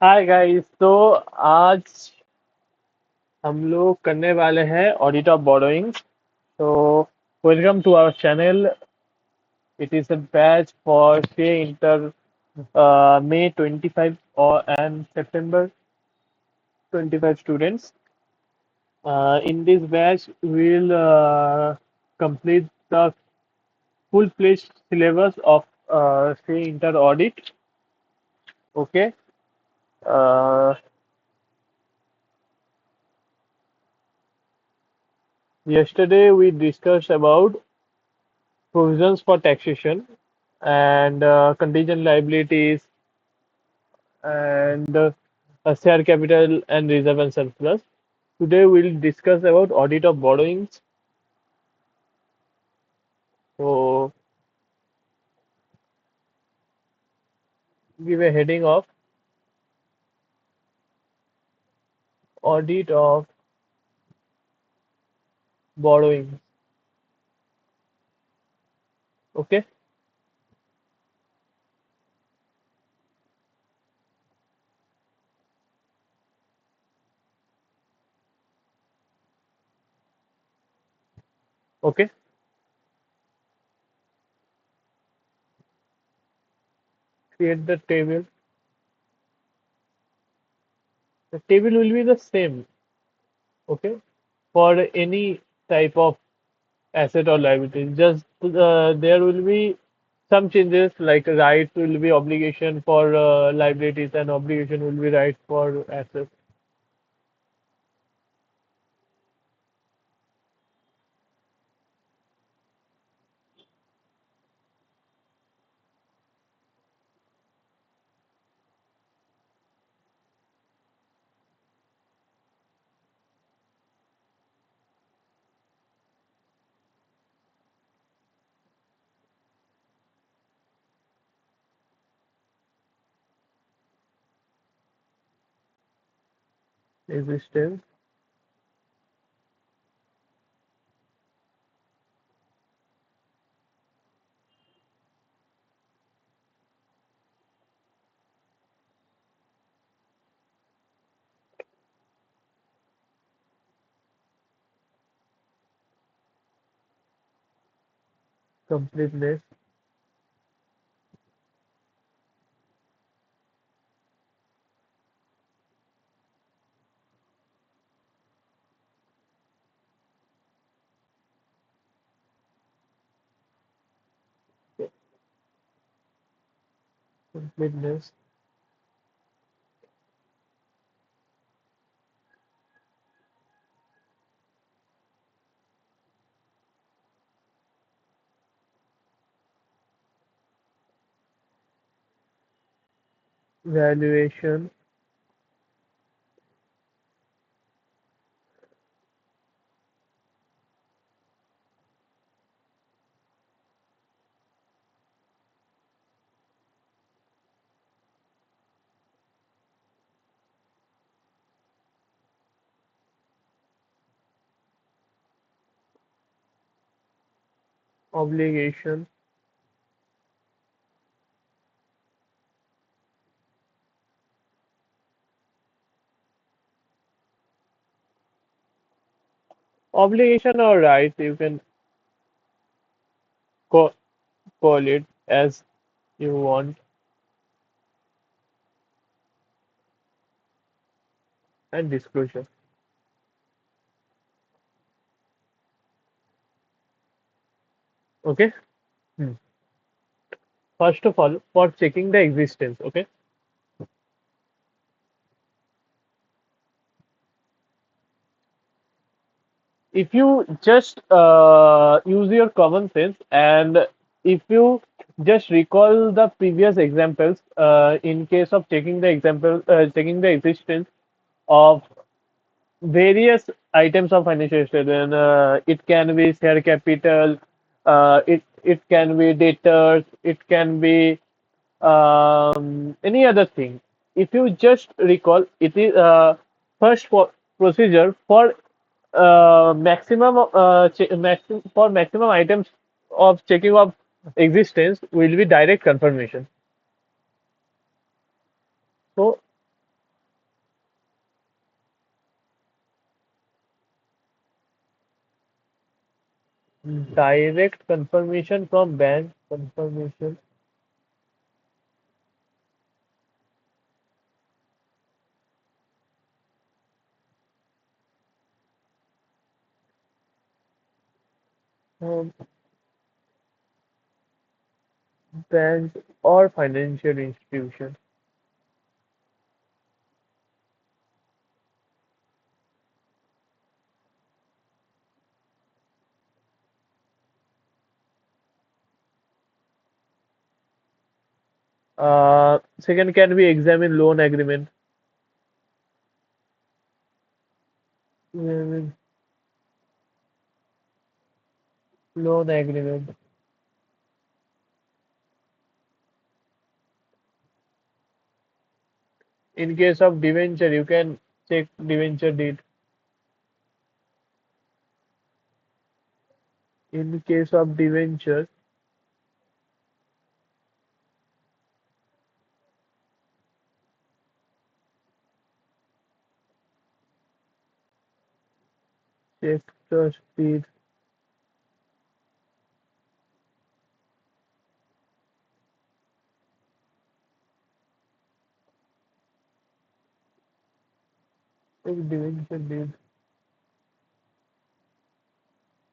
Hi guys. तो आज हम लोग करने वाले हैं ऑडिट ऑफ बोरोइंग। तो welcome to our channel. It is a batch for CA inter May 25 or and September 25 students. In this batch, we'll complete the full-fledged syllabus of CA Inter Audit. Okay. Uh, Yesterday we discussed about provisions for taxation and contingent liabilities and share capital and reserve and surplus. Today we'll discuss about audit of borrowings. So give a heading of audit of borrowing. Okay. Okay. Create the table. The table will be the same. Okay. For any type of asset or liability. Just there will be some changes like rights will be obligation for liabilities and obligation will be right for assets. Existence, completeness, completeness, valuation, obligation, obligation or right, you can call, call it as you want, and disclosure. Okay. Hmm. First of all, for checking the existence, okay, if you just use your common sense and if you just recall the previous examples in case of checking the existence of various items of financial statement, it can be share capital, it can be debtors, it can be any other thing. If you just recall, it is first for procedure for for maximum items of checking of existence will be direct confirmation. So Direct confirmation from bank confirmation. From bank or financial institution. Second can we examine loan agreement. Examine loan agreement. In case of debenture, you can check debenture deed. In case of debenture, check trust deed. Check debenture deed.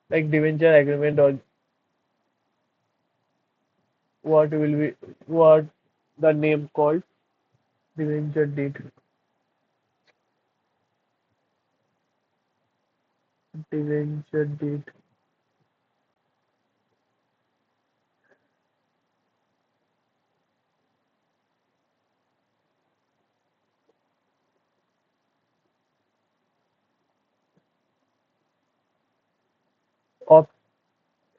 Like debenture agreement or what will be what the name called debenture deed. Debenture deed. Of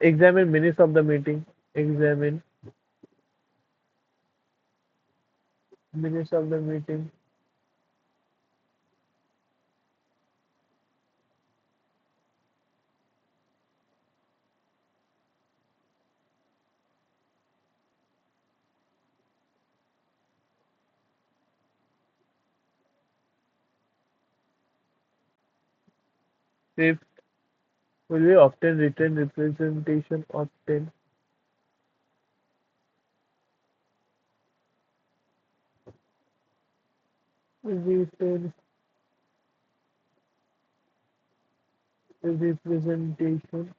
examine minutes of the meeting. Examine minutes of the meeting. Fifth will be obtain written representation. Obtain written representation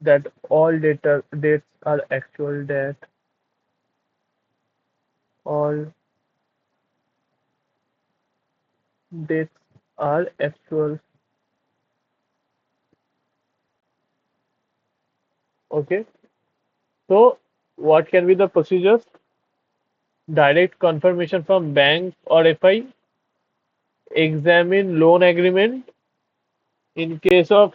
that all data dates are actual, that all dates are actual. Okay. So what can be the procedures? Direct confirmation from bank or FI. Examine loan agreement. In case of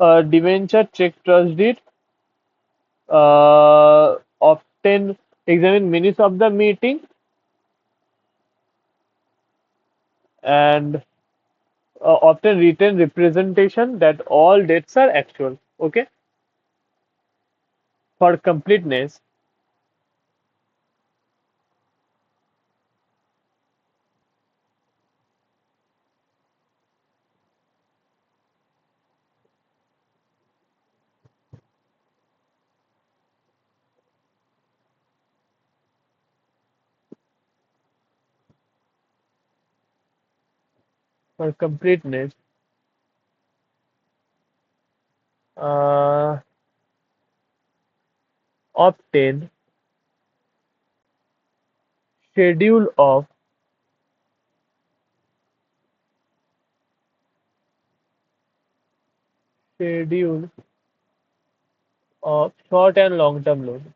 debenture, check trust deed. Often examine minutes of the meeting and often written representation that all dates are actual. Okay. For completeness, for completeness, uh, obtain schedule of schedule of short and long term loan.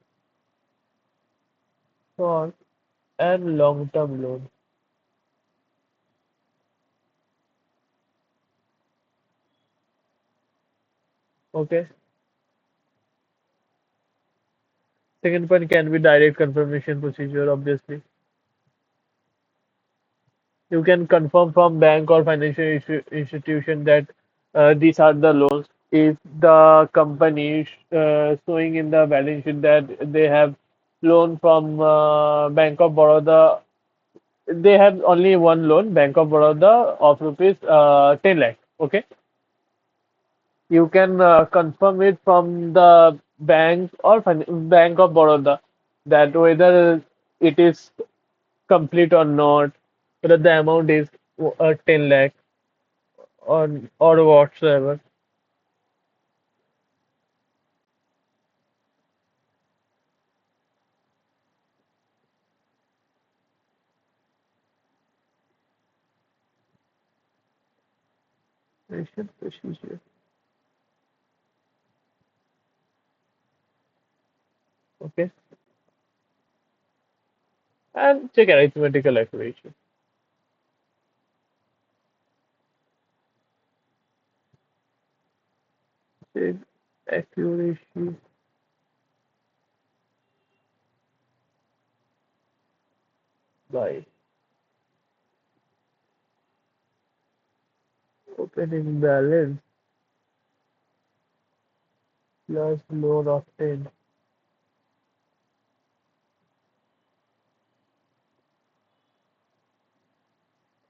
Short and long term loan. Okay. Second point can be direct confirmation procedure. Obviously, you can confirm from bank or financial institution that these are the loans. If the company is showing in the balance sheet that they have loan from Bank of Baroda. They have only one loan, Bank of Baroda, of rupees 10 lakh. Okay, you can confirm it from the bank or Bank of Baroda that whether it is complete or not, whether the amount is 10 lakh or whatsoever. Patient procedure. Okay, and check arithmetical accuracy. Check accuracy by opening balance plus loan obtained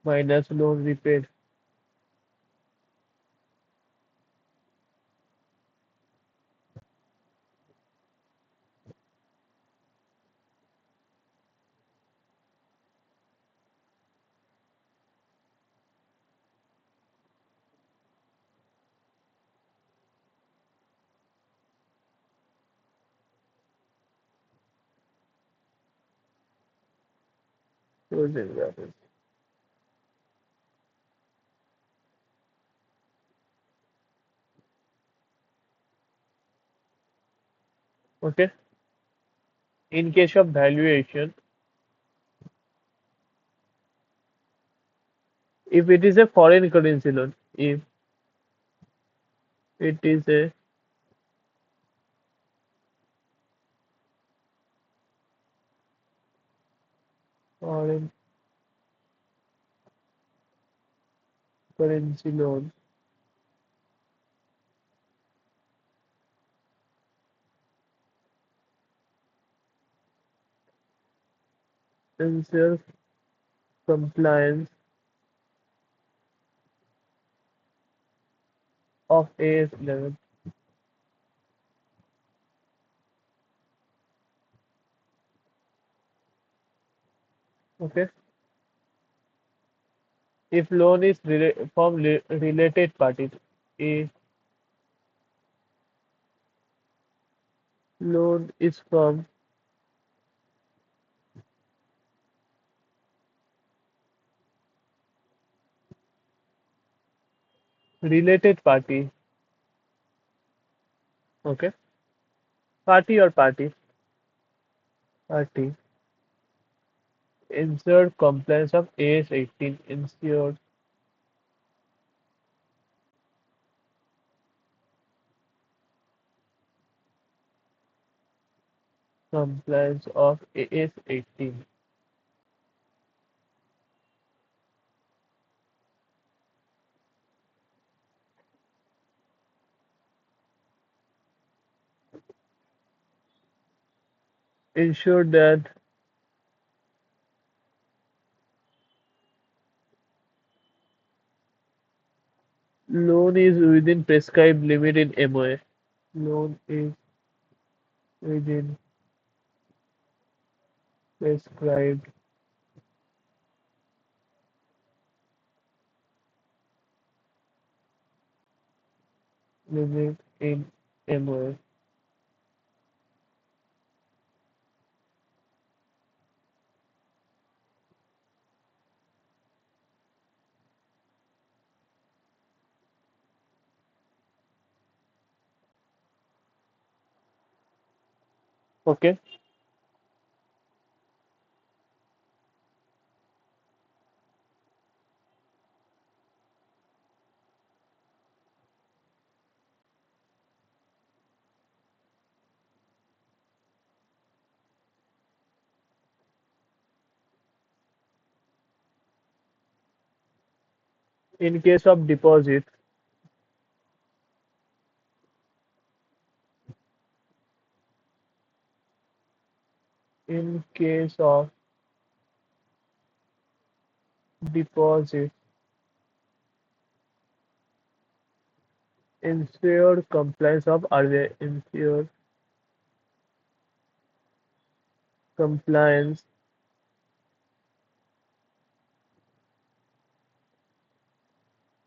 minus loan repaid. Closing balance. Okay. In case of valuation, if it is a foreign currency loan, if it is a foreign currency loan, ensure compliance of AS11. Okay. If loan is from related parties, a loan is from related party. Okay. Party or party? Party. Ensure compliance of AS18. Ensure compliance of AS18. Ensure that loan is within prescribed limit in MOA. Loan is within prescribed limit in MOA. Okay. In case of deposit, In case of deposit, ensure compliance of RBI, ensure compliance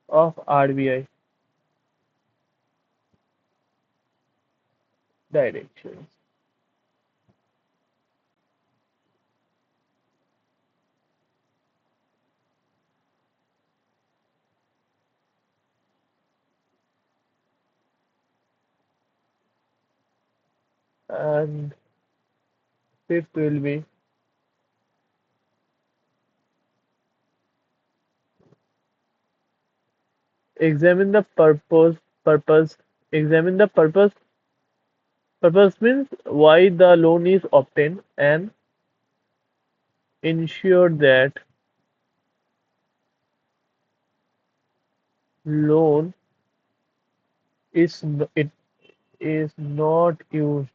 of RBI directions. And fifth will be examine the purpose. Examine the purpose. Purpose means why the loan is obtained and ensure that loan it is not used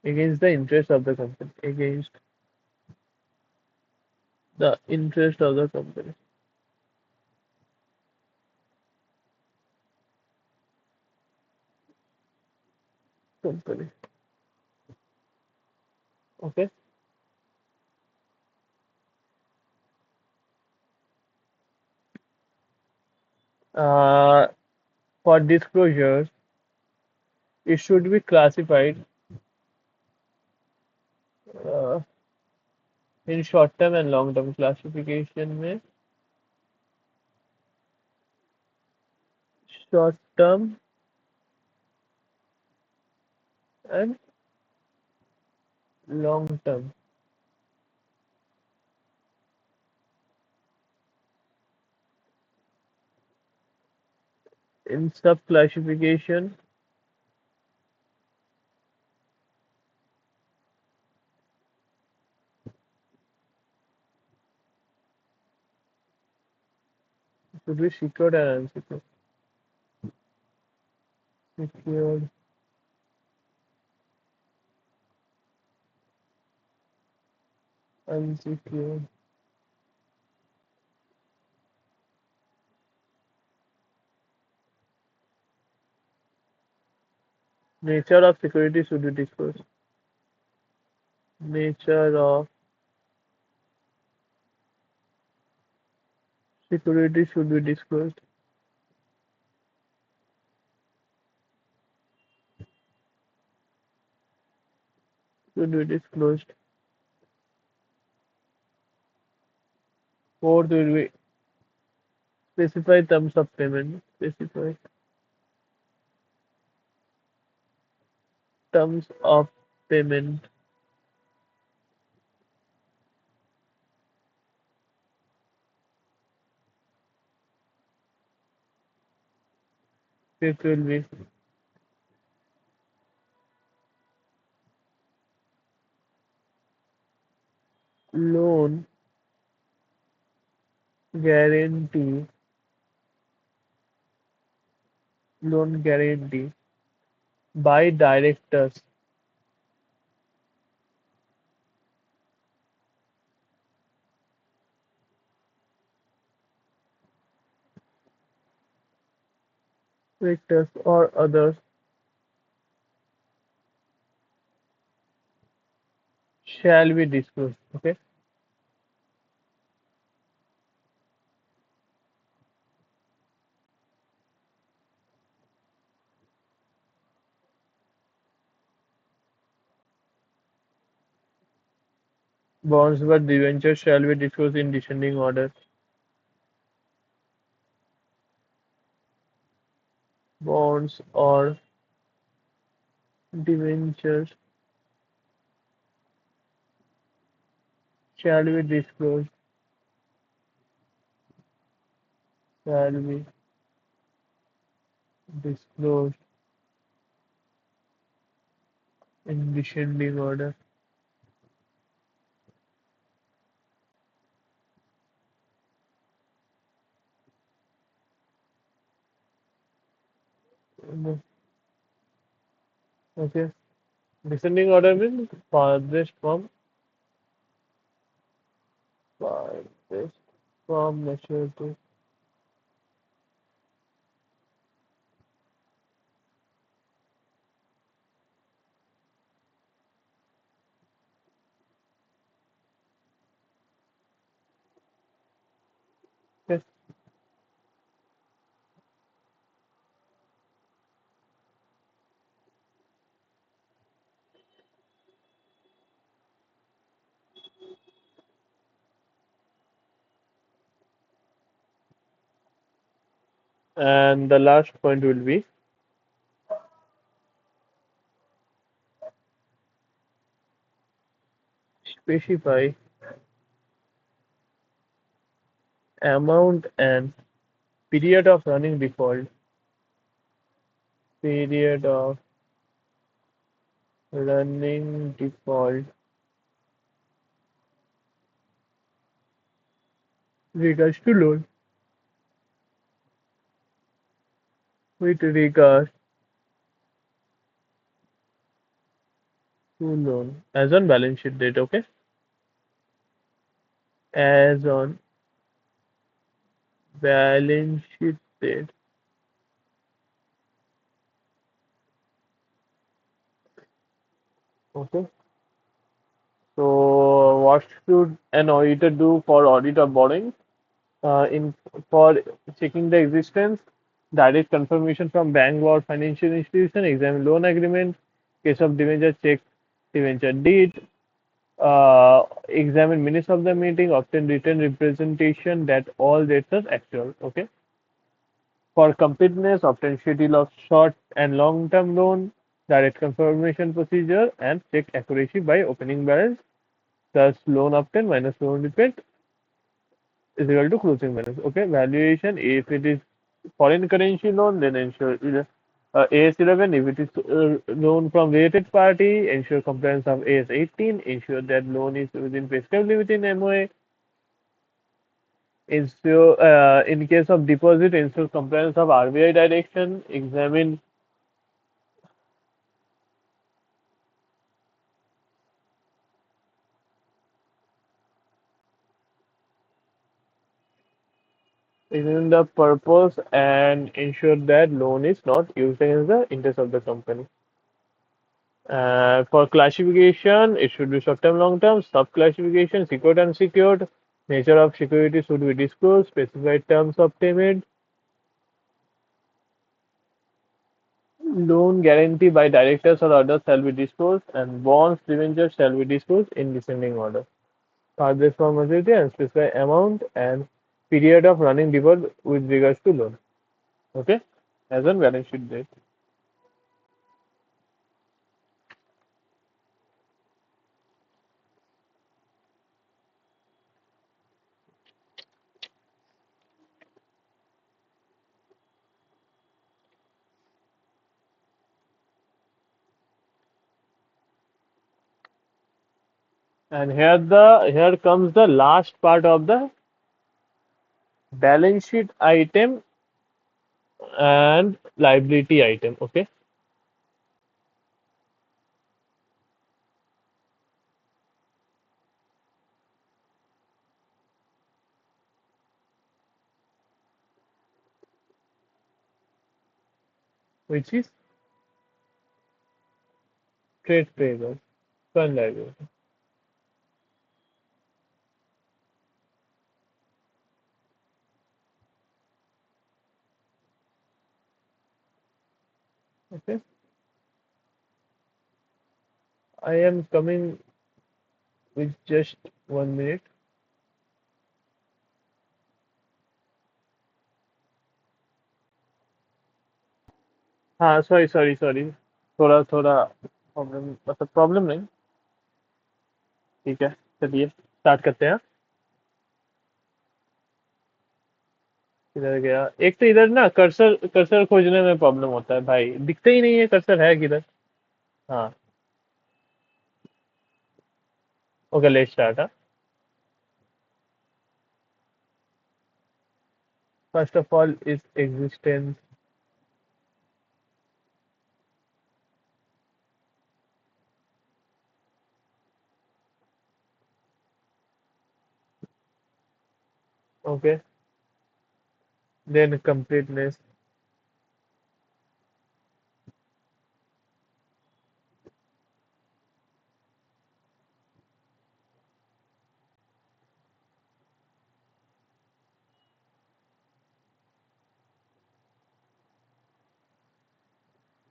against the interest of the company. Against the interest of the company. Okay. Uh, for disclosures, it should be classified uh, in short term and long term classification में short term and long term. In sub classification, it should be secured and unsecured. Secured, unsecured. Nature of security should be disclosed. Nature of security should be disclosed. Should be disclosed. Fourth will be specify terms of payment. Specify terms of payment. Fifth will be loan guarantee. Loan guarantee by directors. Directors or others shall be disclosed. Okay. Bonds but debentures shall be disclosed in descending order. Bonds or debentures shall be disclosed. Shall be disclosed in descending order. Okay. Descending order means farthest from maturity. Yes. And the last point will be specify amount and period of running default. Period of running default regards to loan. With regard to loan. As on balance sheet date, okay? As on balance sheet date. Okay. So what should an auditor do for audit of borrowing? In for checking the existence, direct confirmation from bank or financial institution, examine loan agreement, case of debenture, check debenture deed, examine minutes of the meeting, obtain written representation that all dates are actual. Okay. For completeness, obtain schedule of short and long-term loan, direct confirmation procedure, and check accuracy by opening balance. Thus, loan obtained minus loan repaid is equal to closing balance. Okay, valuation if it is foreign currency loan, then ensure AS11. If it is loan from related party, ensure compliance of AS18. Ensure that loan is within prescribed limit in MOA. Ensure in case of deposit, ensure compliance of RBI direction. Examine the purpose and ensure that loan is not used against the interest of the company. For classification, it should be short-term, long-term, sub-classification, secured, unsecured. Nature of security should be disclosed. Specified terms of payment. Loan guarantee by directors or others shall be disclosed, and bonds debentures shall be disclosed in descending order. Farthest from maturity and specify amount and period of running default with regards to loan. Okay, as on balance sheet date. And here comes the last part of the balance sheet item and liability item. Okay, which is trade payables, fund liability. Okay, I am coming with just 1 minute. हाँ sorry sorry sorry थोड़ा थोड़ा problem मतलब problem नहीं ठीक है चलिए start करते हैं किधर गया एक तो इधर ना कर्सर कर्सर खोजने में प्रॉब्लम होता है भाई दिखता ही नहीं है कर्सर है किधर हाँ okay let start first of all is Okay. Then completeness.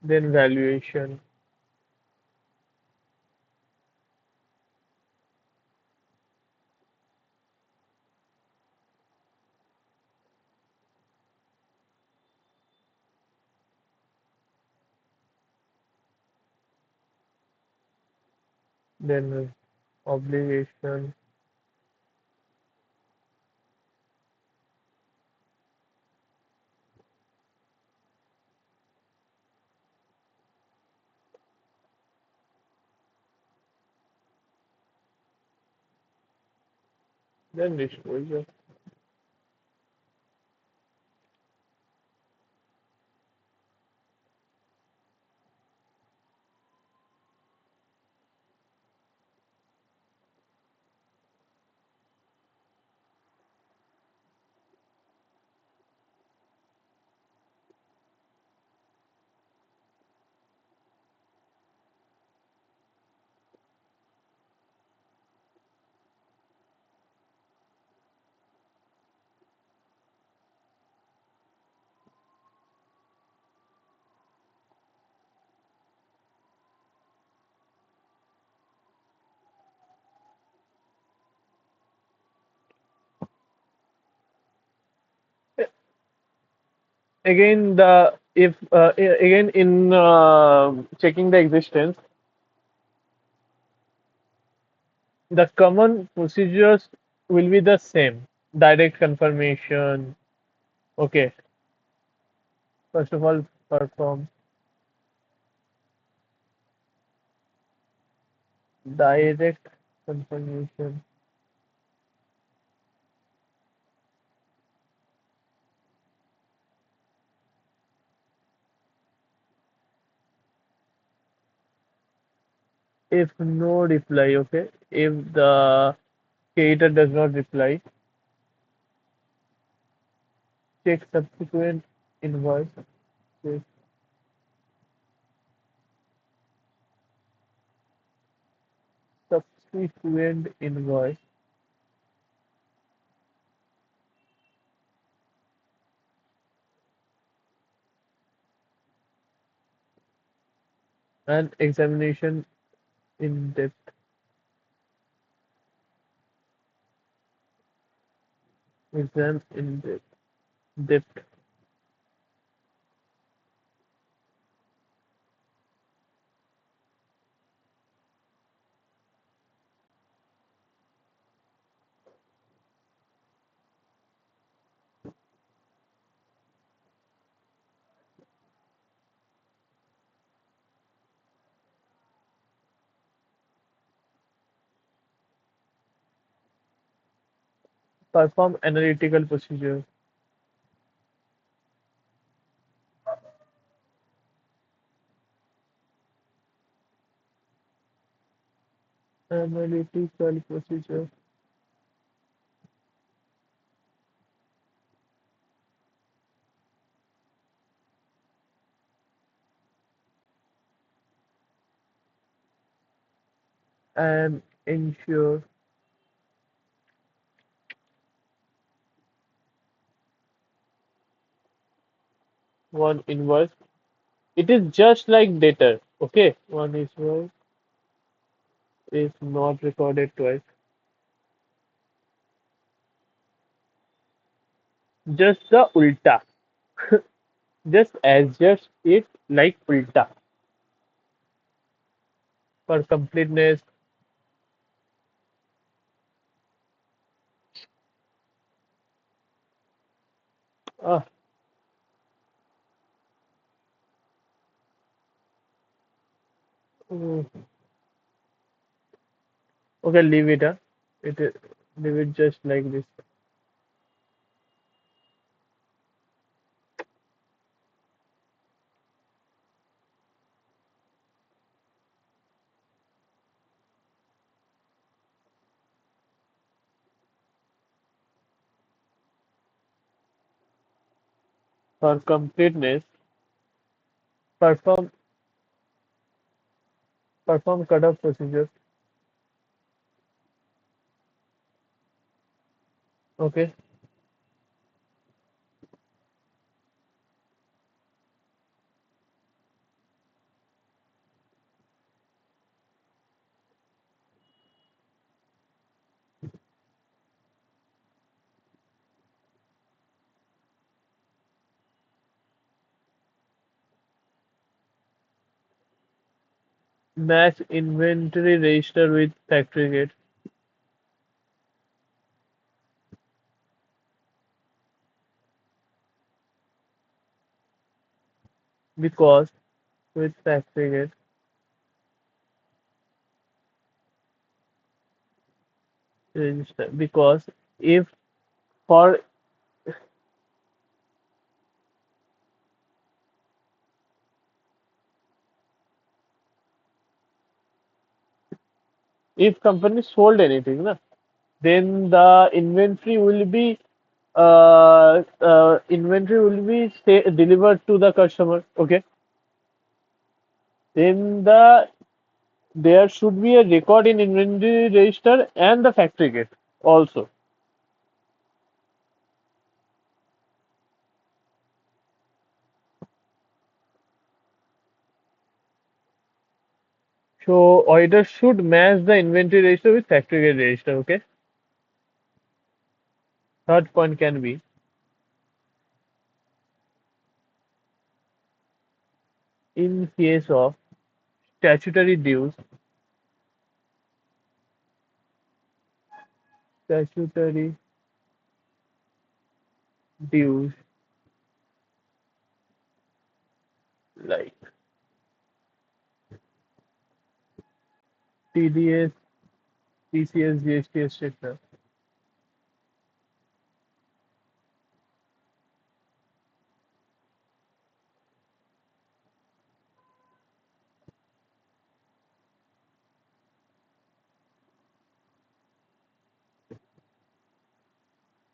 Then valuation. Then obligation. Then disclosure. Again, the if again in checking the existence, the common procedures will be the same. Direct confirmation. Okay. First of all, perform direct confirmation. If no reply, okay. If the creator does not reply, check subsequent invoice. Check subsequent invoice and examination in depth. Exam in depth. Depth. Perform analytical procedure. Analytical procedure. And ensure one invoice. It is just like data. Okay. One invoice is not recorded twice. Just the ulta. Just adjust it like ulta for completeness. Ah, mm, okay, leave it. It is, leave it just like this. For completeness, perform perform cutoff procedure. Okay. Match inventory register with factory gate because with factory gate register because if for if company sold anything, na, then the inventory will be delivered to the customer. Okay, then there should be a record in inventory register and the factory gate also. So auditor should match the inventory register with factory gate register. Okay. Third point can be in case of statutory dues, statutory dues like TDS, TCS, GST, etc.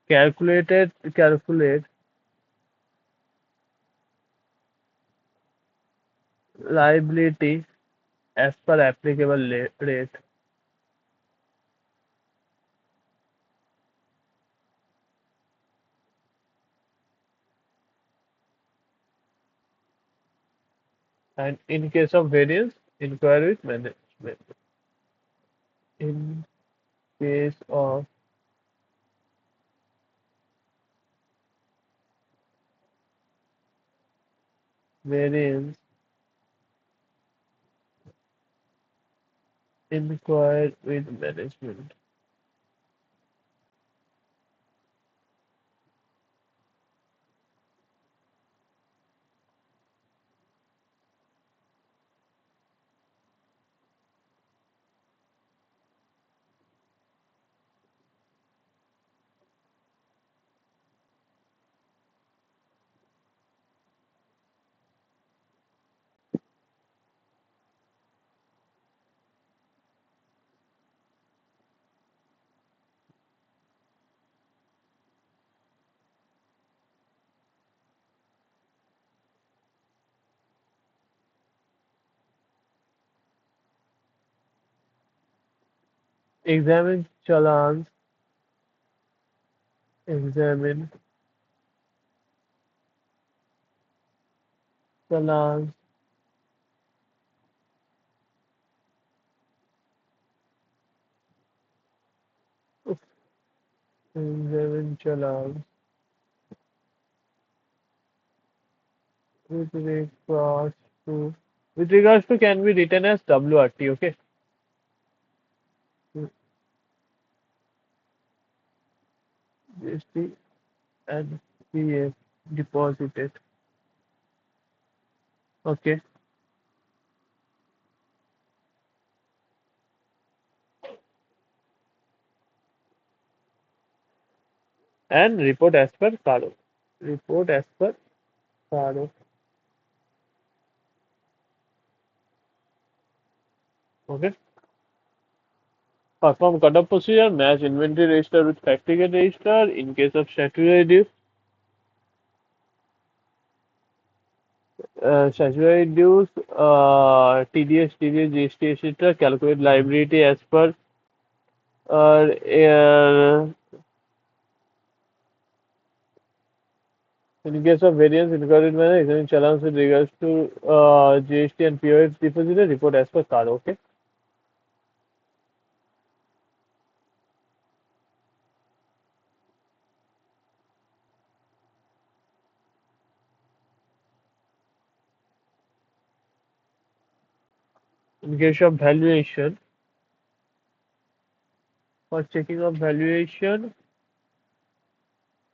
Calculate liability as per applicable rate and in case of variance, inquire with management. In case of variance, inquire with management. Examine challans, examine challans, examine challans with regards to can be written as WRT, okay? GST and PF deposited. Okay. And report as per Caro. Report as per Caro. Okay. Perform cutoff procedure, match inventory register with factory gate register in case of statutory dues. Statutory dues, TDS, TDS, GST, etc. Calculate liability as per uh, in case of variance incorrect manner, examine challenge with regards to GST and POF deposited report as per card. Okay. In case of valuation, for checking of valuation,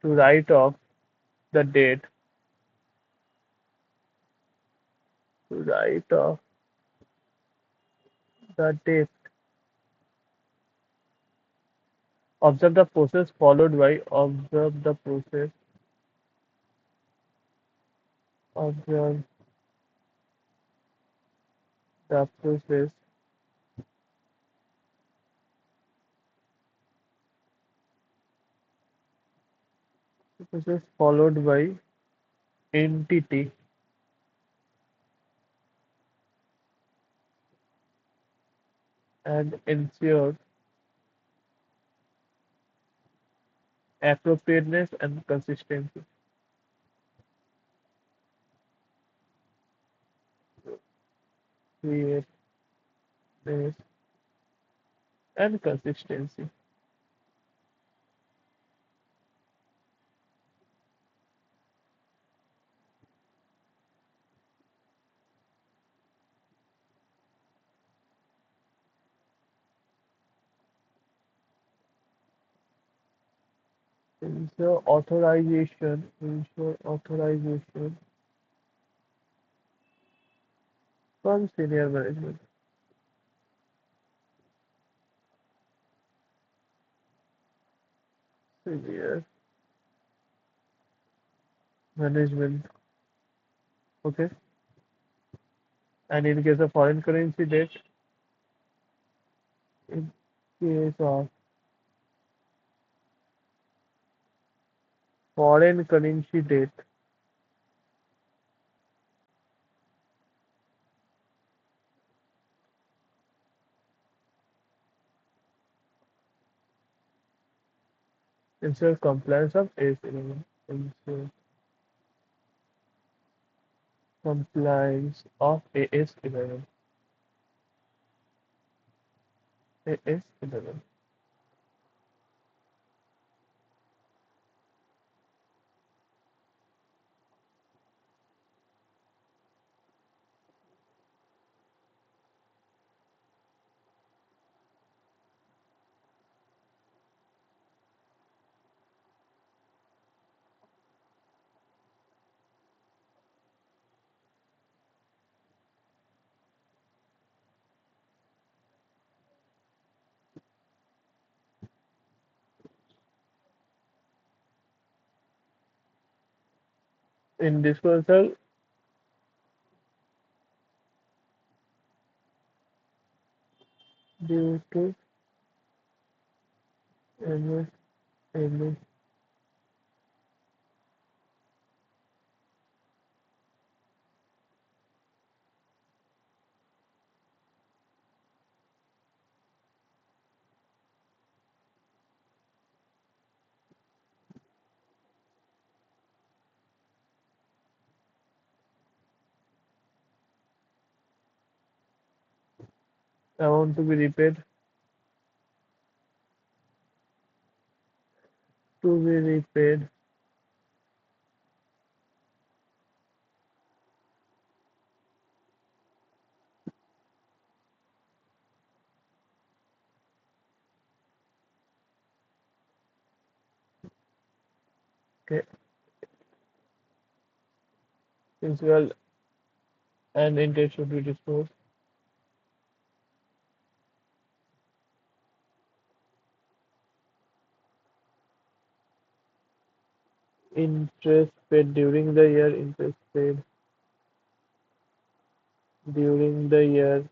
to write off the date, to write off the date. Observe the process followed by observe the process, observe the process, process followed by entity and ensure appropriateness and consistency. Createness and consistency. Ensure authorization from senior management. Senior management. Okay. And in case of foreign currency debt, in case of foreign currency debt, ensure compliance of AS11. Ensure compliance of AS11. AS11. In dispersal, due to MS, amount to be repaid, to be repaid. Okay. Principal and interest should be disposed. Interest paid during the year, interest paid during the year,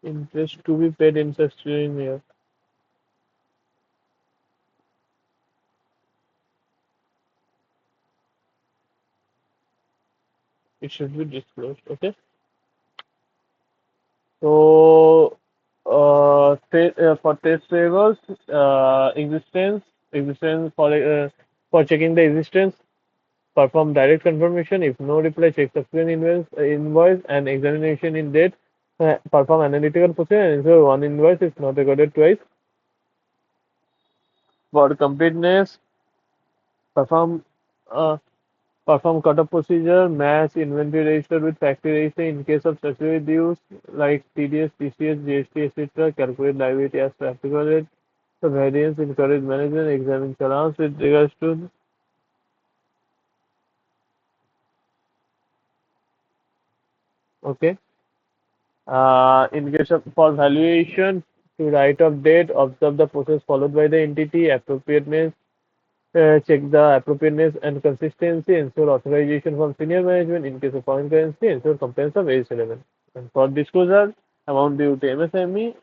interest to be paid in succeeding year. it should be disclosed. Okay. So, for test tables, existence for checking the existence, perform direct confirmation. If no reply, check subsequent invoice and examination in date. Perform analytical procedure and ensure one invoice is not recorded twice. For completeness, perform uh, perform cut-off procedure, match inventory register with factory register in case of statutory dues like TDS, TCS, GST, etc. Calculate liability as practical. The variance encourage management examine challenge with regards to okay. In case of for valuation, to write of date, observe the process followed by the entity, appropriateness, check the appropriateness and consistency, ensure authorization from senior management in case of foreign currency, ensure compliance of AS11. And for disclosure, amount due to MSME,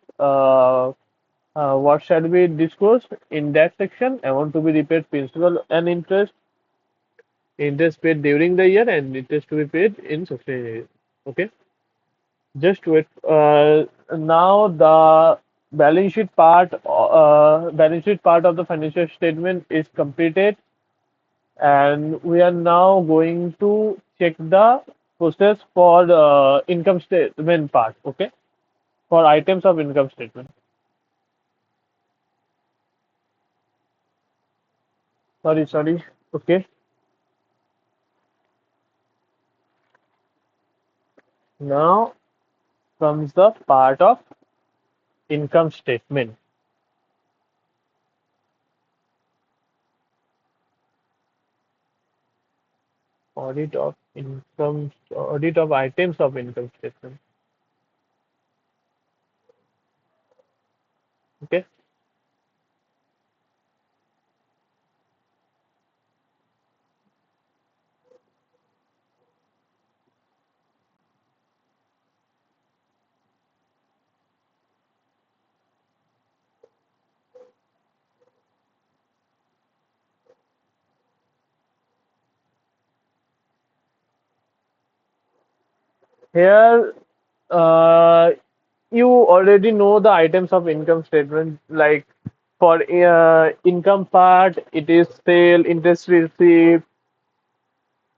what shall be disclosed in that section? Amount to be repaid principal and interest paid during the year and interest to be paid in succeeding year. Okay. Just wait. Now the balance sheet part of the financial statement is completed, and we are now going to check the process for the income statement part. Okay, for items of income statement. Sorry. Okay, now comes the part of income statement. Audit of items of income statement. Okay, here uh, you already know the items of income statement. Like for income part, it is sale, interest received,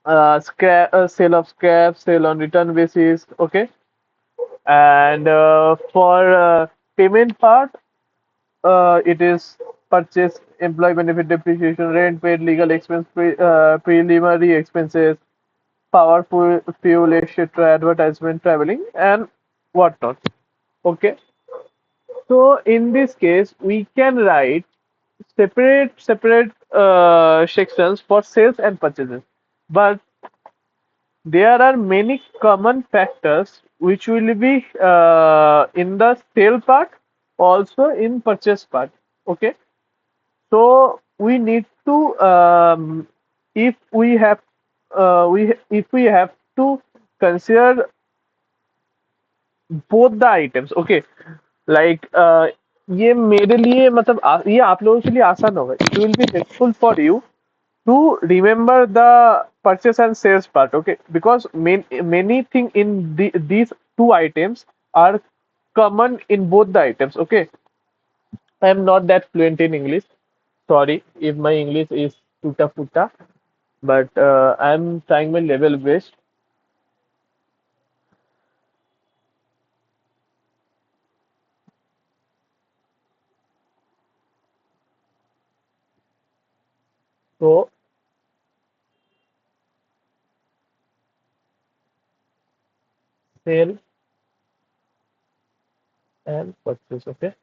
sale of scrap, sale on return basis. Okay, and for payment part, it is purchase, employee benefit, depreciation, rent paid, legal expense, preliminary expenses, power, fuel, etc., advertisement, traveling, and whatnot. Okay, so in this case, we can write separate sections for sales and purchases, but there are many common factors which will be in the sale part, also in purchase part. Okay, so we need to if we have if we have to consider both the items. Okay, like ये मेरे लिए मतलब ये आप लोगों के लिए आसान होगा. It will be helpful for you to remember the purchase and sales part. Okay, because many thing in these two items are common in both the items. Okay, I am not that fluent in English. Sorry if my English is tuta puta, but I am trying my level best. So sale and purchase. Okay,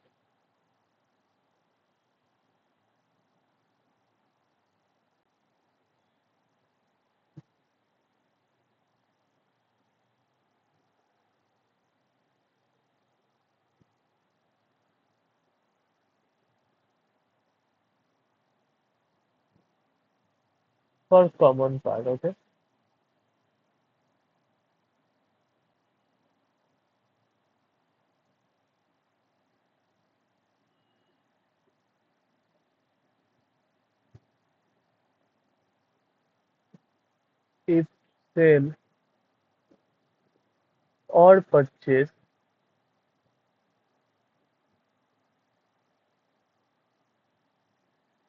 for common part. Okay, if sale or purchase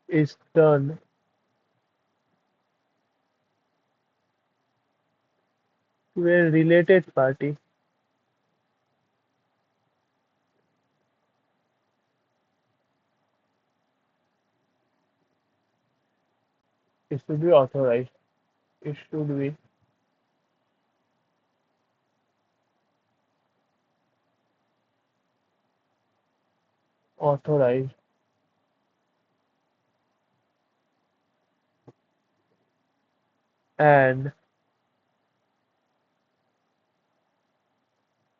is done to a related party, it should be authorized. It should be authorized. And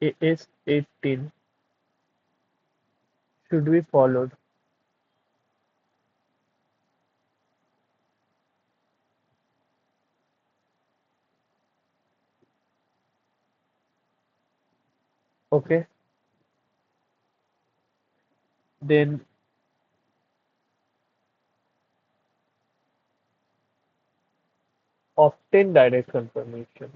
AS 18 should be followed. Okay, then obtain direct confirmation.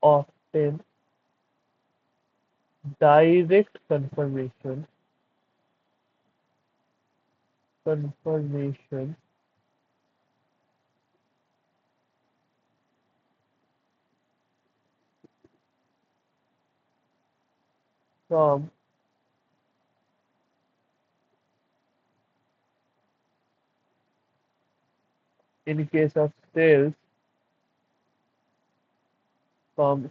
Obtain direct confirmation from, in case of sales, from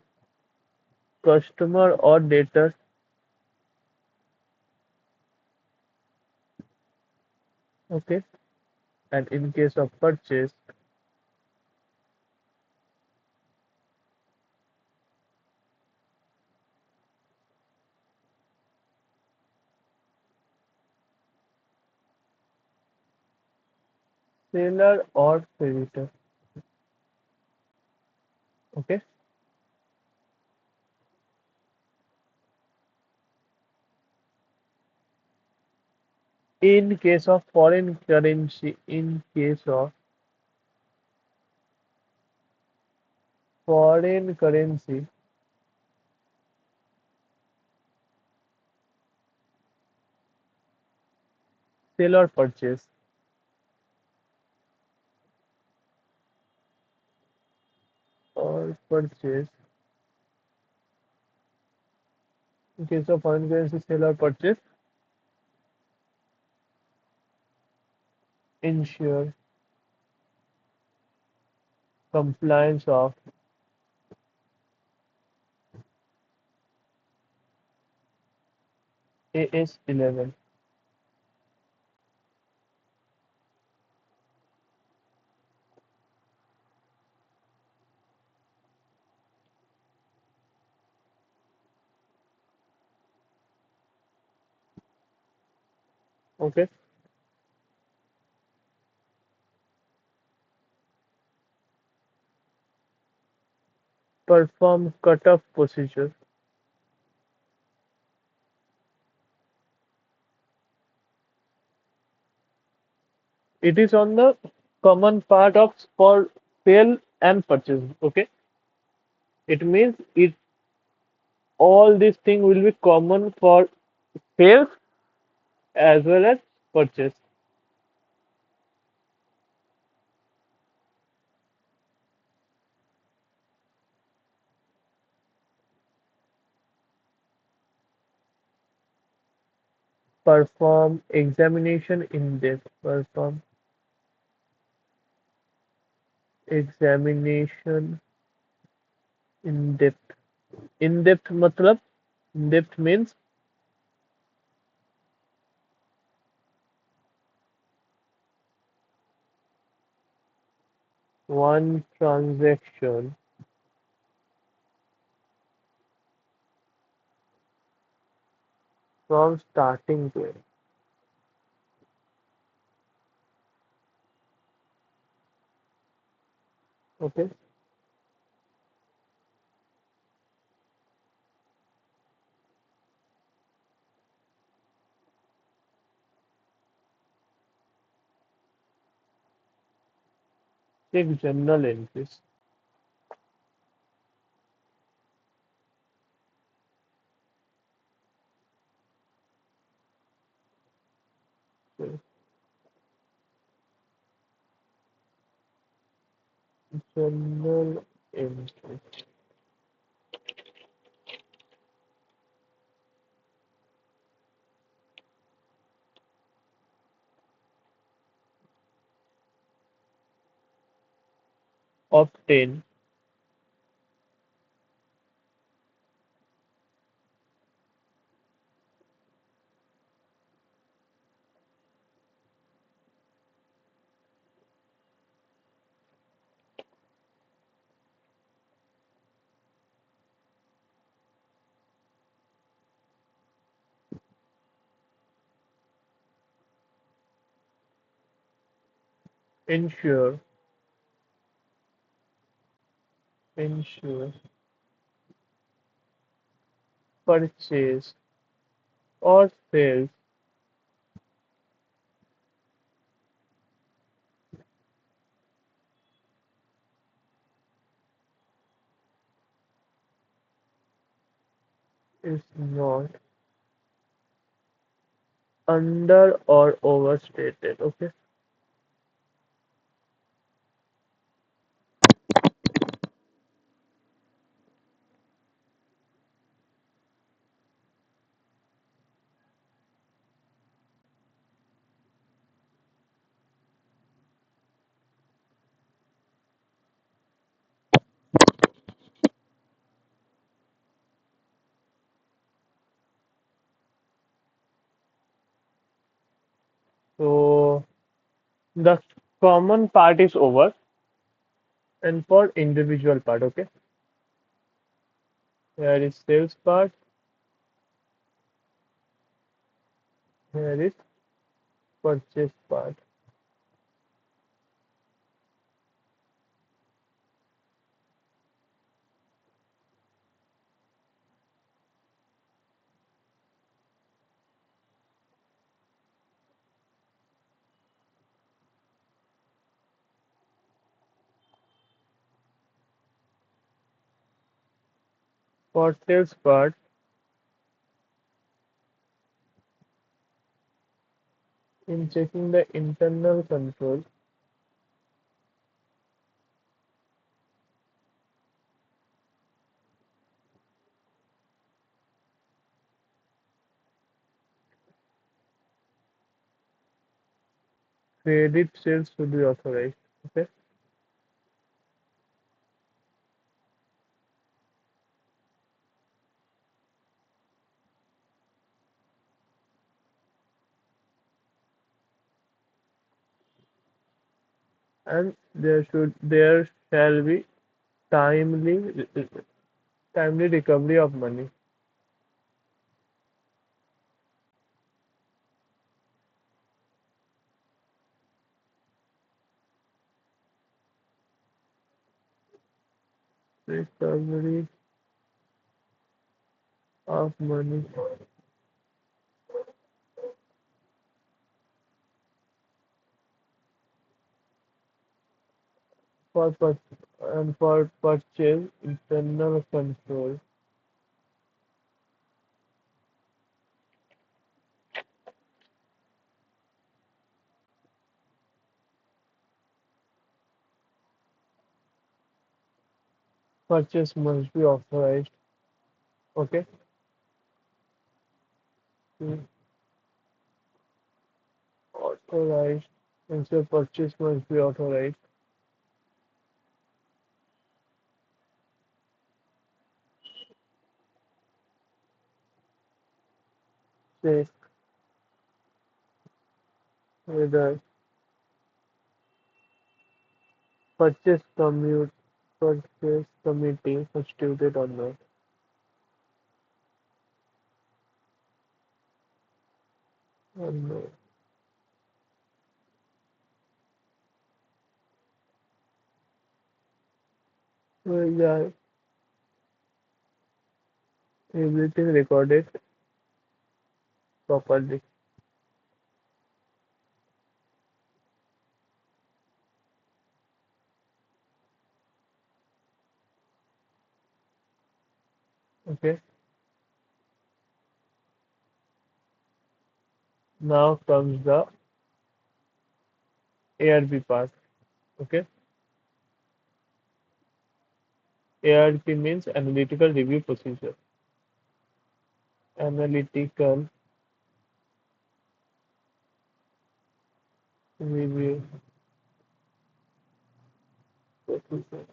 customer or debtor. Okay, and in case of purchase, seller or creditor. Okay, in case of foreign currency, in case of foreign currency, sell or purchase, in case of foreign currency sale or purchase, ensure compliance of AS 11. Okay, perform cutoff procedure. It is on the common part of for sale and purchase. Okay, it means it all these things will be common for sales as well as purchase. Perform examination in depth. Perform examination in depth. In depth matlab, in depth means one transaction from starting to end. Okay, Take journal entries. Okay. Journal entry. Obtain ensure ensure purchase or sales is not under or overstated. Okay. So the common part is over, and for individual part, okay, here is sales part, here is purchase part. For sales part, in checking the internal control, credit sales should be authorized. Okay, and there shall be timely timely recovery of money. Recovery of money for and for purchase internal control. Purchase must be authorized. Okay. Mm, authorized. And so purchase must be authorized. Check whether purchase commute purchase committee constituted or not. Or no. So yeah, everything recorded properly. Okay. Now comes the ARP part. Okay. ARP means analytical review procedure. Analytical review procedure.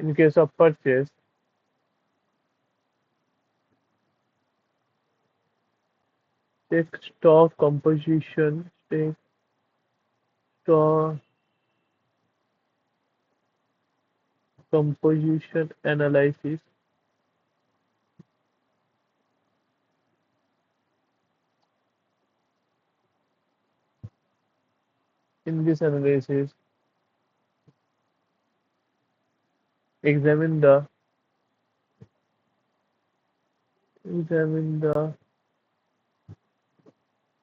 In case of purchase, take stock composition, take stock composition analysis. In this analysis, examine the examine the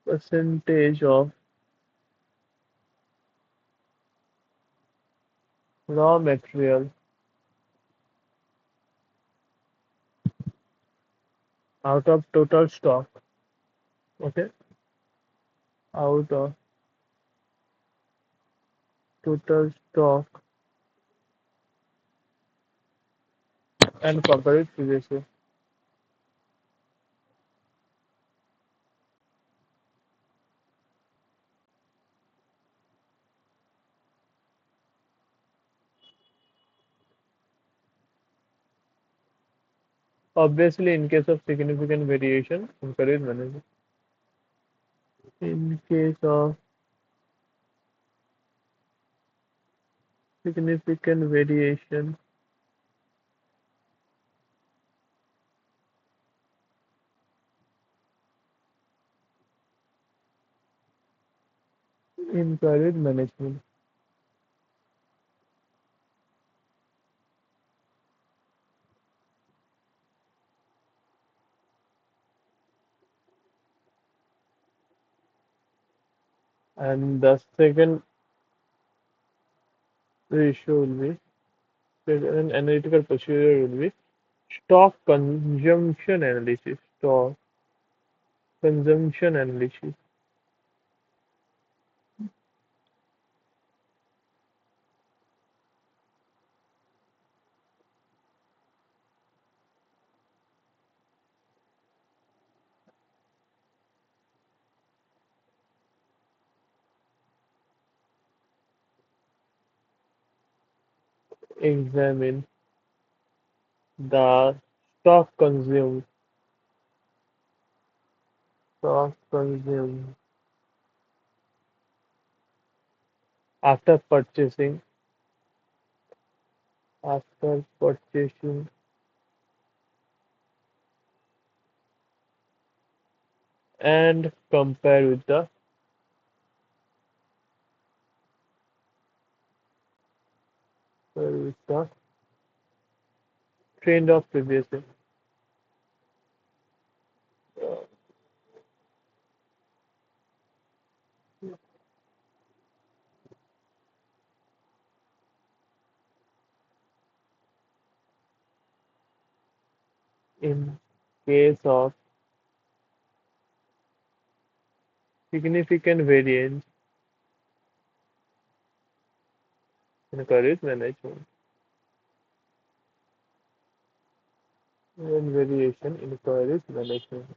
percentage of raw material out of total stock. Okay, out of total stock and compare it previously. Obviously, in case of significant variation, encourage management. In case of significant variation, encourage management. And the second ratio will be, an analytical procedure will be stock consumption analysis. Stock consumption analysis. Examine the stock consumed, stock consumed after purchasing, after purchasing, and compare with the trend of previous year. Uh, in case of significant variance, encourage management. When variation, encourage management.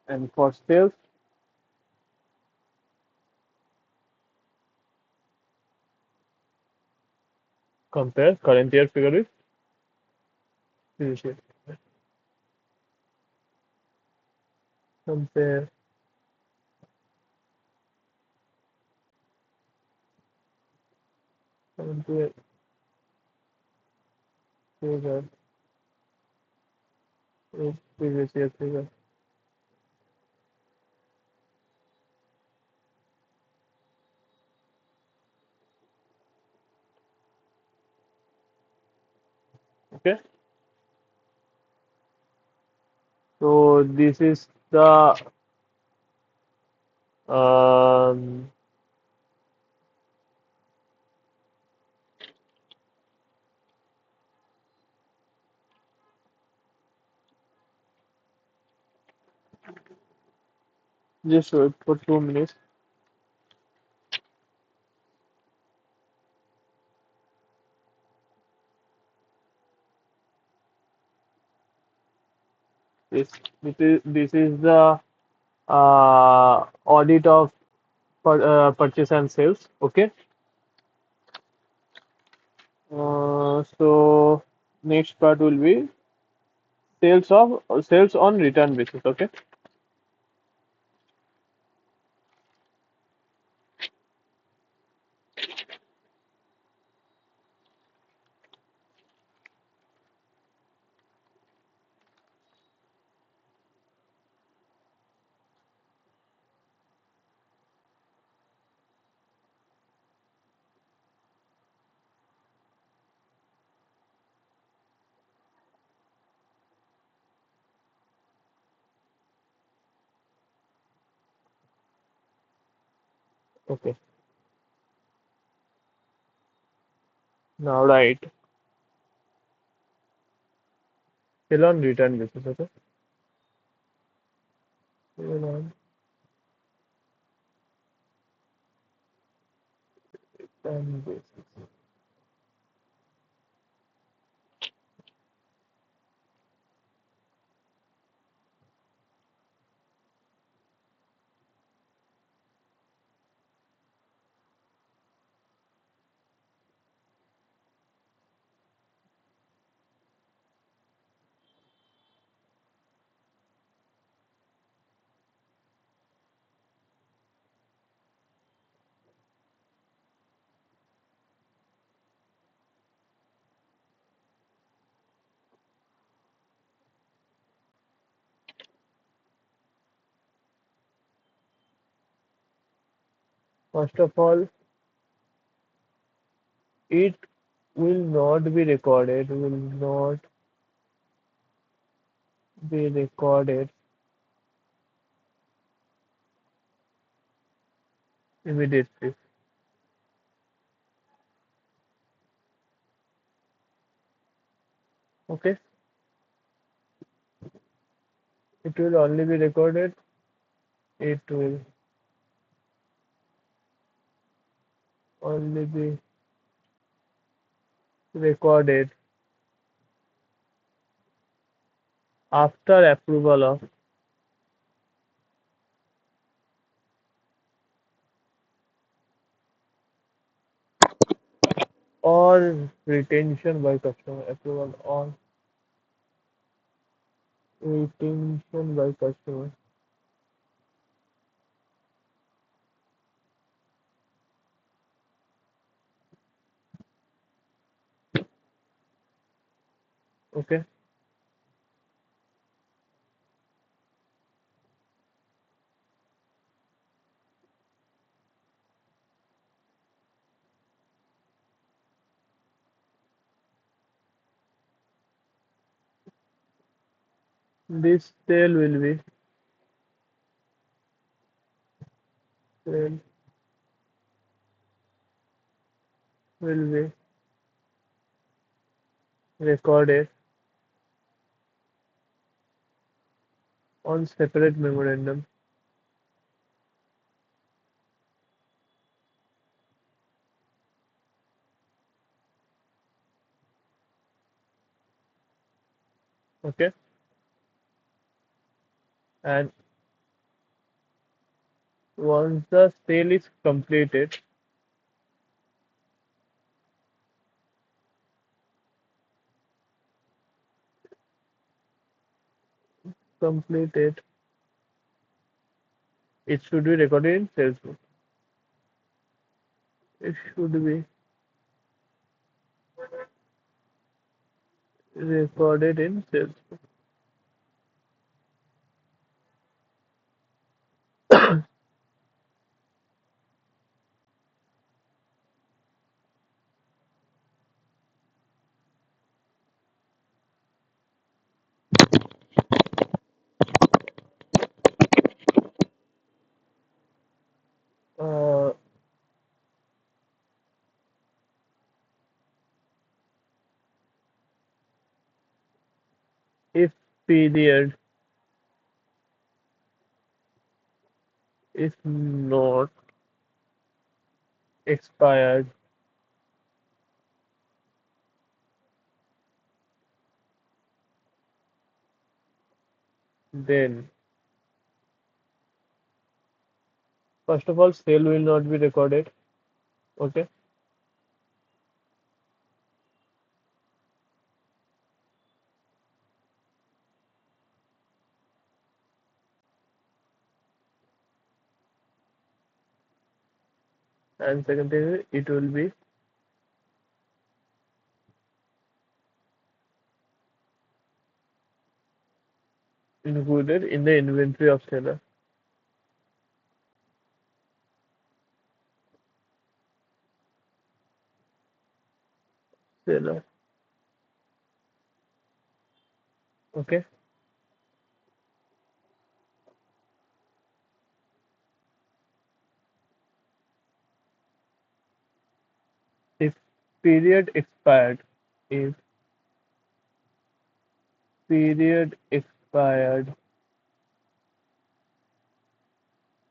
And for sales, compare current year figure with previous year. Compare 78 figure is previous year figure. Okay. So this is the um, just wait for 2 minutes. This is the audit of purchase and sales. Okay. So next part will be sales on return basis. Okay. Okay. Now write sale on return basis. Okay. Sale on return basis. First of all, it will not be recorded. Will not be recorded immediately. Okay. It will only be recorded. It will only be recorded after approval of or retention by customer. Approval or retention by customer. Okay. This sale will be recorded on separate memorandum. Okay. And once the sale is completed, it should be recorded in sales book. It should be recorded in sales. Uh, if period is not expired, then first of all, sale will not be recorded. Okay. And second thing is it will be included in the inventory of seller. Okay. If period expired, if period expired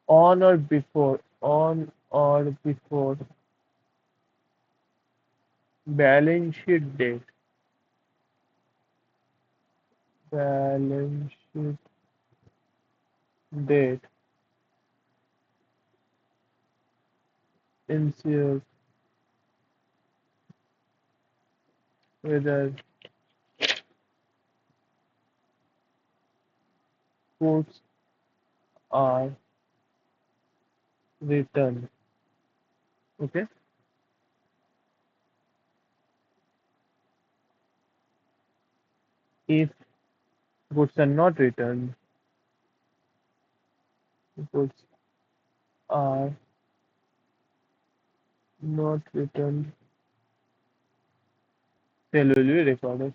on or before balance sheet date, balance sheet date ensures whether goods are returned. Okay. If goods are not returned, goods are not returned, sale will be recorded.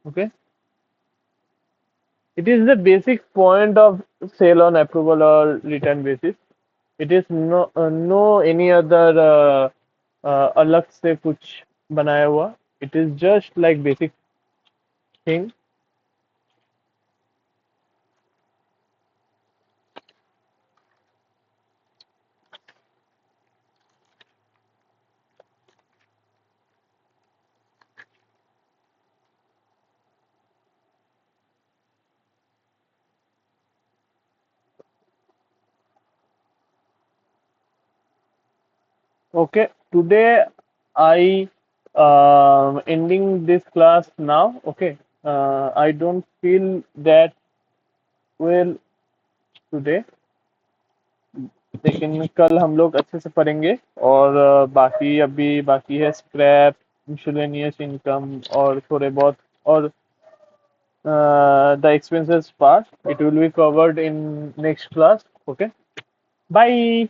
Okay. It is the basic point of sale on approval or return basis. It is no any other अलग से कुछ बनाया हुआ. It is just like basic thing. Okay, today I ending this class now. Okay, I don't feel that well today, लेकिन कल हम लोग अच्छे से पढ़ेंगे और बाकी अभी बाकी है स्क्रैप मिसलेनियस इनकम और थोड़े बहुत और the expenses part. It will be covered in next class. Okay, bye.